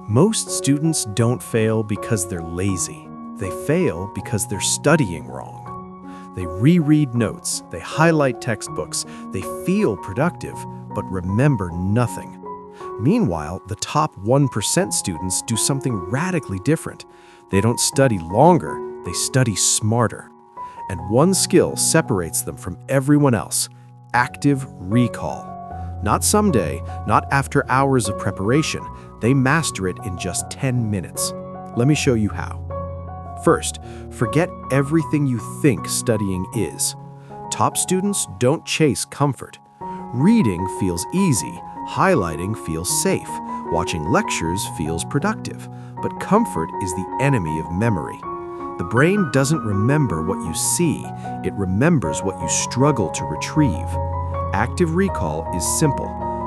Most students don't fail because they're lazy. They fail because they're studying wrong. They reread notes, they highlight textbooks, they feel productive, but remember nothing. Meanwhile, the top 1% students do something radically different. They don't study longer, they study smarter. And one skill separates them from everyone else: active recall. Not someday, not after hours of preparation. They master it in just 10 minutes. Let me show you how. First, forget everything you think studying is. Top students don't chase comfort. Reading feels easy, highlighting feels safe, watching lectures feels productive, but comfort is the enemy of memory. The brain doesn't remember what you see, it remembers what you struggle to retrieve. Active recall is simple.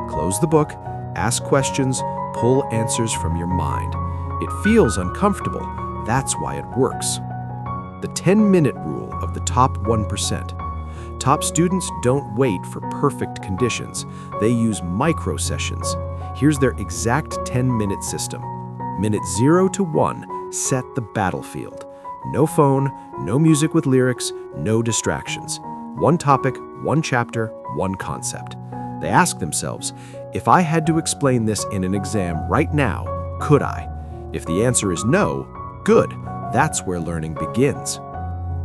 Close the book, ask questions, pull answers from your mind. It feels uncomfortable, that's why it works. The 10-minute rule of the top 1%. Top students don't wait for perfect conditions. They use micro-sessions. Here's their exact 10-minute system. Minute 0 to 1, set the battlefield. No phone, no music with lyrics, no distractions. One topic, one chapter, one concept. They ask themselves, if I had to explain this in an exam right now, could I? If the answer is no, good, that's where learning begins.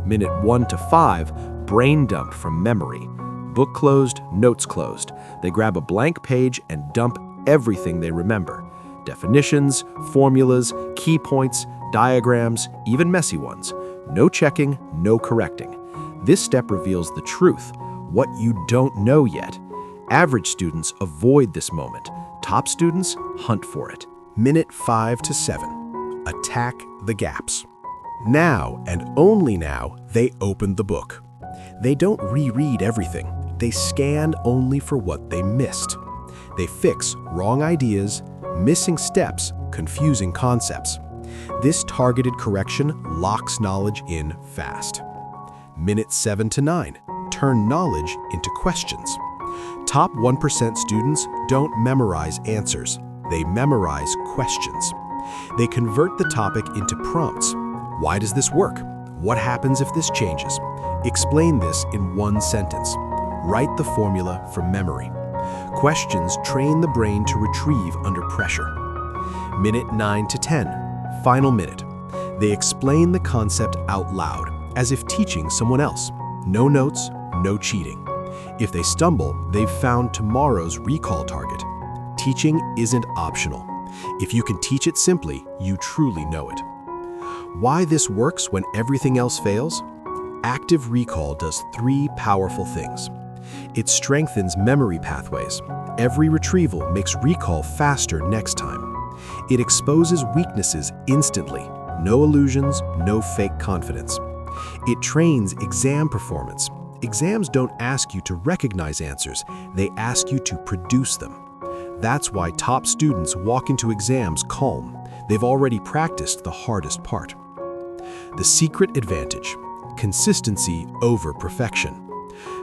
Minute 1 to 5, brain dump from memory. Book closed, notes closed. They grab a blank page and dump everything they remember. Definitions, formulas, key points, diagrams, even messy ones. No checking, no correcting. This step reveals the truth, what you don't know yet. Average students avoid this moment. Top students hunt for it. Minute 5 to 7. Attack the gaps. Now, and only now, they open the book. They don't reread everything. They scan only for what they missed. They fix wrong ideas, missing steps, confusing concepts. This targeted correction locks knowledge in fast. Minute 7 to 9. Turn knowledge into questions. Top 1% students don't memorize answers. They memorize questions. They convert the topic into prompts. Why does this work? What happens if this changes? Explain this in one sentence. Write the formula from memory. Questions train the brain to retrieve under pressure. Minute 9 to 10. Final minute. They explain the concept out loud, as if teaching someone else. No notes, no cheating. If they stumble, they've found tomorrow's recall target. Teaching isn't optional. If you can teach it simply, you truly know it. Why this works when everything else fails? Active recall does 3 powerful things. It strengthens memory pathways. Every retrieval makes recall faster next time. It exposes weaknesses instantly. No illusions, no fake confidence. It trains exam performance. Exams don't ask you to recognize answers, they ask you to produce them. That's why top students walk into exams calm. They've already practiced the hardest part. The secret advantage: consistency over perfection.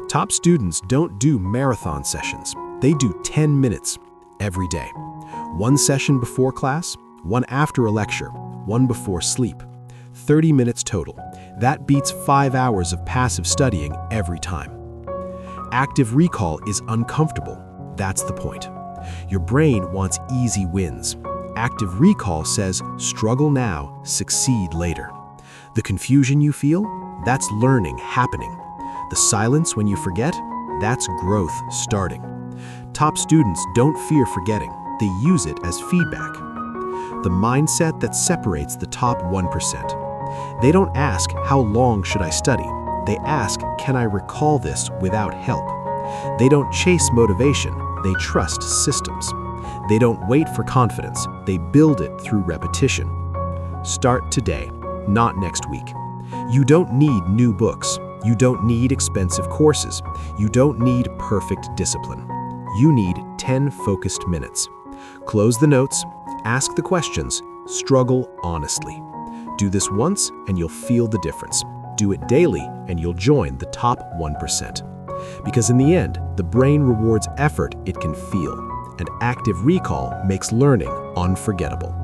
Top students don't do marathon sessions. They do 10 minutes every day. One session before class, one after a lecture, one before sleep. 30 minutes total. That beats 5 hours of passive studying every time. Active recall is uncomfortable. That's the point. Your brain wants easy wins. Active recall says, struggle now, succeed later. The confusion you feel, that's learning happening. The silence when you forget, that's growth starting. Top students don't fear forgetting. They use it as feedback. The mindset that separates the top 1%. They don't ask, how long should I study? They ask, can I recall this without help? They don't chase motivation, they trust systems. They don't wait for confidence, they build it through repetition. Start today, not next week. You don't need new books. You don't need expensive courses. You don't need perfect discipline. You need 10 focused minutes. Close the notes, ask the questions, struggle honestly. Do this once and you'll feel the difference. Do it daily and you'll join the top 1%. Because in the end, the brain rewards effort it can feel, and active recall makes learning unforgettable.